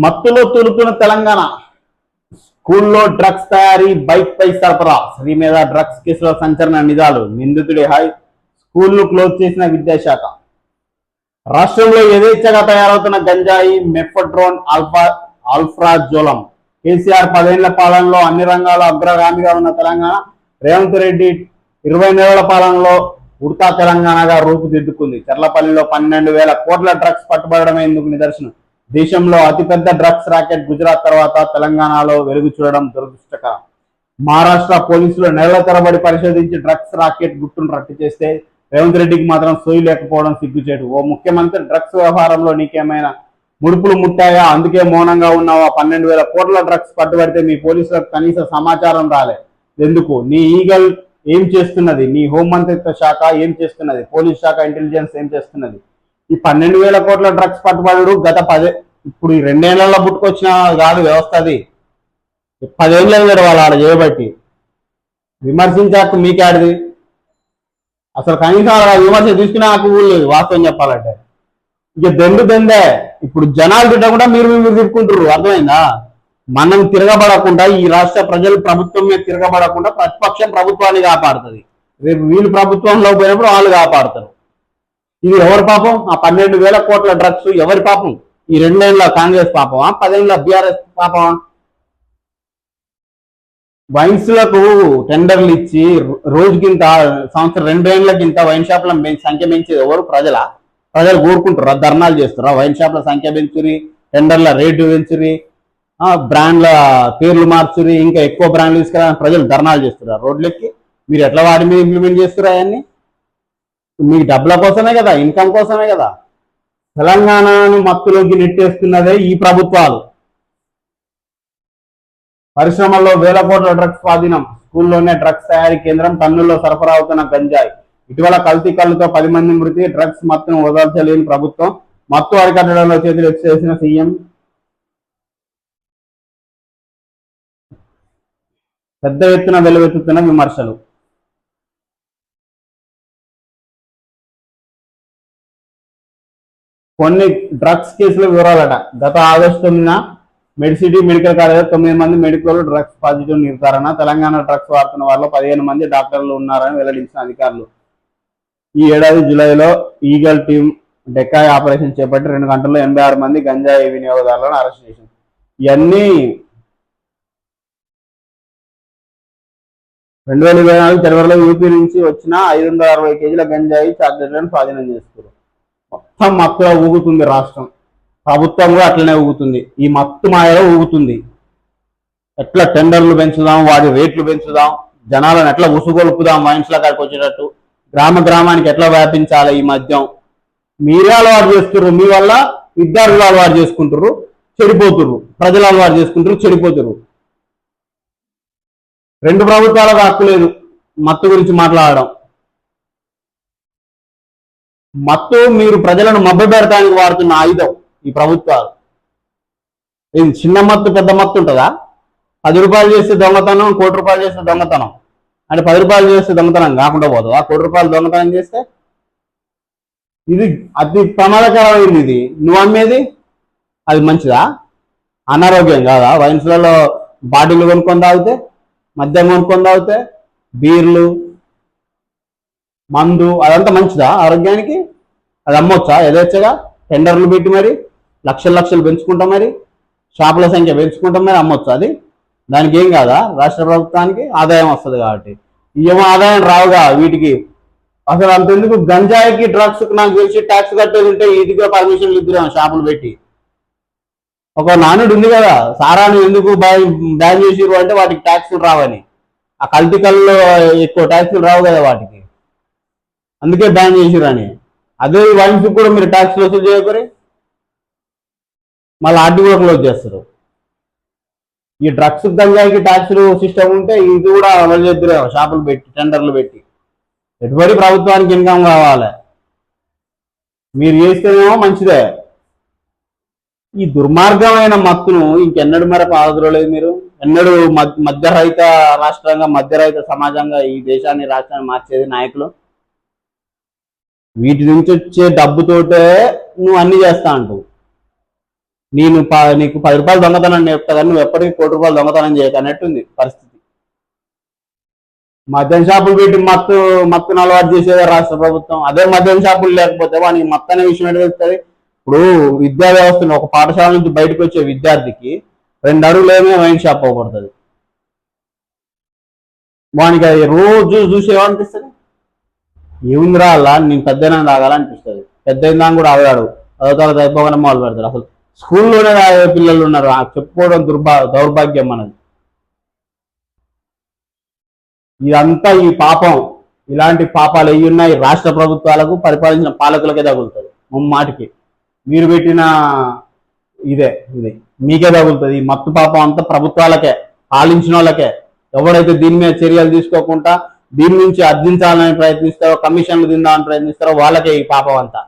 మత్తులో తులుపున తెలంగాణ స్కూల్లో డ్రగ్స్ తయారీ బైక్ పై సరఫరా శ్రీ మీద డ్రగ్స్ కేసులో సంచలన నిజాలు నిందితుడి స్కూల్ను క్లోజ్ చేసిన విద్యాశాఖ. రాష్ట్రంలో యథేచ్ఛగా తయారవుతున్న గంజాయి మెఫడ్రోన్ ఆల్ఫ్రాజోలం. కేసీఆర్ 10 ఏళ్ల పాలనలో అన్ని రంగాల్లో అగ్రగామిగా ఉన్న తెలంగాణ రేవంత్ రెడ్డి 20 నెలల పాలనలో ఉడతా తెలంగాణగా రూపుదిద్దుకుంది. చర్లపల్లిలో 12,000 కోట్ల డ్రగ్స్ పట్టుబడమే ఇందుకు నిదర్శనం. దేశంలో అతిపెద్ద డ్రగ్స్ రాకెట్ గుజరాత్ తర్వాత తెలంగాణలో వెలుగు చూడడం దురదృష్టకరం. మహారాష్ట్ర పోలీసులు నెలల తరబడి పరిశోధించి డ్రగ్స్ రాకెట్ గుట్టును రట్టు చేస్తే రేవంత్ రెడ్డికి మాత్రం సోయి లేకపోవడం సిగ్గుచేటు. ఓ ముఖ్యమంత్రి డ్రగ్స్ వ్యవహారంలో నీకేమైనా ముడుపులు ముట్టాయా? అందుకే మౌనంగా ఉన్నావా? 12,000 కోట్ల డ్రగ్స్ పట్టుబడితే మీ పోలీసులకు కనీస సమాచారం రాలే ఎందుకు? నీ ఈగల్ ఏం చేస్తున్నది? నీ హోంమంత్రిత్వ శాఖ ఏం చేస్తున్నది? పోలీస్ శాఖ ఇంటెలిజెన్స్ ఏం చేస్తున్నది? ఈ 12,000 కోట్ల డ్రగ్స్ పట్టుబడు ఇప్పుడు ఈ 2 ఏళ్లలో పుట్టుకొచ్చిన కాదు వ్యవస్థ. అది 10 ఏళ్ళు వాళ్ళు ఆడ చేయబట్టి విమర్శించాక మీకాడిది అసలు కనీసం విమర్శ తీసుకునే హక్కు లేదు వాస్తవం చెప్పాలంటే. ఇక దెందే ఇప్పుడు జనాలు తిట్టకుండా మీరు తిట్టుకుంటారు. అర్థమైందా? మనం తిరగబడకుండా ఈ రాష్ట్ర ప్రజలు ప్రభుత్వం మీద తిరగబడకుండా ప్రతిపక్షం ప్రభుత్వాన్ని కాపాడుతుంది. రేపు వీళ్ళు ప్రభుత్వంలో పోయినప్పుడు వాళ్ళు కాపాడుతారు. ఇది ఎవరి పాపం? ఆ 12,000 కోట్ల డ్రగ్స్ ఎవరి పాపం? ఈ 2 ఏళ్ళ కాంగ్రెస్ పాపమా? 10 ఏళ్ళ బీఆర్ఎస్ పాపమా? వైన్స్లకు టెండర్లు ఇచ్చి రోజుకింత సంవత్సరం 2 ఏళ్ళకింత వైన్ షాప్ల సంఖ్య పెంచేది ఎవరు? ప్రజలు కోరుకుంటారు, ధర్నాలు చేస్తారు. వైన్ షాప్ల సంఖ్య పెంచురి, టెండర్ల రేటు పెంచురి, బ్రాండ్ల పేర్లు మార్చురి, ఇంకా ఎక్కువ బ్రాండ్లు తీసుకురా ప్రజలు ధర్నాలు చేస్తున్నారు రోడ్లెక్కి. మీరు ఎట్లా వాటి మీద ఇంప్లిమెంట్ చేస్తున్నారు? అవన్నీ మీకు డబ్బుల కోసమే కదా, ఇన్కమ్ కోసమే కదా. తెలంగాణను మత్తులోకి నెట్టేస్తున్నదే ఈ ప్రభుత్వాలు. పరిశ్రమల్లో 1000 కోట్ల డ్రగ్స్ స్వాధీనం. స్కూల్లోనే డ్రగ్స్ తయారీ కేంద్రం. టన్నుల్లో సరఫరా అవుతున్న గంజాయి. ఇటీవల కల్తీ కళ్ళుతో 10 మంది మృతి. డ్రగ్స్ మత్తును వదల్చలేని ప్రభుత్వం. మత్తు అరికట్టడంలో చేతులు చేసిన సీఎం. పెద్ద ఎత్తున వెలువెత్తుతున్న విమర్శలు. కొన్ని డ్రగ్స్ కేసుల వివరాలట. గత ఆగస్టు 9న మెడిసిటీ మెడికల్ కాలేజ్ 9 మంది మెడికల్ డ్రగ్స్ పాజిటివ్ నిర్ధారణ. తెలంగాణ డ్రగ్స్ వాడుతున్న వాళ్ళు 15 మంది డాక్టర్లు ఉన్నారని వెల్లడించిన అధికారులు. ఈ ఏడాది జూలైలో ఈగల్ టీం డెక్కాయ్ ఆపరేషన్ చేపట్టి 2 గంటల్లో 86 మంది గంజాయి వినియోగదారులను అరెస్ట్ చేసింది. ఇవన్నీ 2024 జనవరిలో యూపీ నుంచి వచ్చిన 560 కేజీల గంజాయి చాక్లెట్లను స్వాధీనం చేస్తారు. మొత్తం మత్తులో ఊగుతుంది రాష్ట్రం. ప్రభుత్వం కూడా అట్లనే ఊగుతుంది. ఈ మత్తు మాయలో ఊగుతుంది. ఎట్లా టెండర్లు పెంచుదాం, వాటి రేట్లు పెంచుదాం, జనాలను ఎట్లా ఉసుగొలుపుదాం, వైన్స్ల కాడికి వచ్చేటట్టు గ్రామానికి ఎట్లా వ్యాపించాలి ఈ మద్యం. మీరే అలవాటు చేస్తుర్రు. మీ వల్ల విద్యార్థులు అలవాటు చేసుకుంటారు, చెడిపోతుర్రు. ప్రజలు అలవాటు చేసుకుంటారు, చెడిపోతుర్రు. 2 ప్రభుత్వాలకు హక్కు లేదు మత్తు గురించి మాట్లాడడం. మత్తు మీరు ప్రజలను మభ్యపెడతానికి వాడుతున్న ఆయుధం ఈ ప్రభుత్వాలు. ఇది చిన్న మత్తు పెద్ద మత్తు ఉంటుందా? 10 రూపాయలు చేస్తే దొంగతనం, 1 కోటి రూపాయలు చేస్తే దొంగతనం. అంటే 10 రూపాయలు చేస్తే దొంగతనం కాకుండా పోదు. 1 కోటి రూపాయలు దొంగతనం చేస్తే ఇది అతి ప్రమాదకరమైంది. ఇది నువ్వు అమ్మేది అది మంచిదా? అనారోగ్యం కాదా? వైన్స్లలో బాటిల్ కొనుక్కొని తాగితే, మద్యం కొనుక్కొని తాగితే, బీర్లు, మందు అదంతా మంచిదా ఆరోగ్యానికి? అది అమ్మొచ్చా యథేచ్ఛగా? టెండర్లు పెట్టి మరి లక్షలు పెంచుకుంటాం, మరి షాపుల సంఖ్య పెంచుకుంటాం, మరి అమ్మొచ్చా అది? దానికి ఏం కాదా? రాష్ట్ర ప్రభుత్వానికి ఆదాయం వస్తుంది కాబట్టి. ఏమో ఆదాయం రావుగా వీటికి. అసలు అంతెందుకు గంజాయికి డ్రగ్స్ నాకు తెలిసి ట్యాక్స్ కట్టేది ఉంటే ఇదిగా పర్మిషన్లు ఇద్దరేమో షాపులు పెట్టి. ఒక నానుడు ఉంది కదా, సారాను ఎందుకు బ్యాన్ చేసిరు అంటే వాటికి ట్యాక్సులు రావని. ఆ కల్తీ కళ్ళలో ఎక్కువ ట్యాక్సులు రావు కదా వాటికి, అందుకే బ్యాన్ చేసిరని. అదే వైన్స్ కూడా మీరు ట్యాక్స్ వసూలు చేయకూరి మళ్ళీ ఆర్టీ కూడా క్లోజ్ చేస్తారు. ఈ డ్రగ్స్ గంజాయికి ట్యాక్సులు సిస్టమ్ ఉంటే ఇది కూడా అమలు చేద్దరేమో షాపులు పెట్టి, టెండర్లు పెట్టి. ఎటువంటి ప్రభుత్వానికి ఇన్కమ్ కావాలి. మీరు చేస్తేనేమో మంచిదే. ఈ దుర్మార్గమైన మత్తును ఇంకెన్నడూ మేరకు ఆదుకోలేదు మీరు. ఎన్నడూ మధ్యరహిత రాష్ట్రంగా, మధ్యరహిత సమాజంగా ఈ దేశాన్ని, రాష్ట్రాన్ని మార్చేది నాయకులు. వీటి నుంచి వచ్చే డబ్బుతోటే నువ్వు అన్ని చేస్తా అంటావు. నీకు 10 రూపాయలు దొంగతనం నేర్పుతా కానీ నువ్వు ఎప్పటికీ 1,00,00,000 దొంగతనం చేయక అన్నట్టుంది పరిస్థితి. మద్యం షాపులు పెట్టి మత్తును అలవాటు చేసేదే రాష్ట్ర ప్రభుత్వం. అదే మద్యం షాపులు లేకపోతే వానికి మత్తు అనే విషయం ఏంటి తెలుస్తుంది? ఇప్పుడు విద్యా వ్యవస్థను ఒక పాఠశాల నుంచి బయటకు వచ్చే విద్యార్థికి 2 అడుగులేమే వైన్ షాప్ అవ్వబడుతుంది. వానికి అది రోజు చూసి ఏమనిపిస్తుంది? ఏముందిరా అలా నేను పెద్దైనా తాగాలనిపిస్తుంది. పెద్దయినా కూడా ఆగాడు తరగతి అయిపోగానే మొదలు పెడతారు. అసలు స్కూల్లోనే తాగే పిల్లలు ఉన్నారు. చెప్పుకోవడం దౌర్భాగ్యం మనది. ఇదంతా ఈ పాపం, ఇలాంటి పాపాలు అయ్యి ఉన్నాయి రాష్ట్ర ప్రభుత్వాలకు, పరిపాలించిన పాలకులకే తగులుతుంది. ముమ్మాటికి మీరు పెట్టిన ఇది మీకే తగులుతుంది. ఈ మత్తు పాపం అంతా ప్రభుత్వాలకే, పాలించిన వాళ్ళకే. ఎవరైతే దీని మీద చర్యలు తీసుకోకుండా దీని నుంచి అర్జించాలని ప్రయత్నిస్తారో, కమిషన్లు తిందామని ప్రయత్నిస్తారో వాళ్ళకే ఈ పాపం అంతా.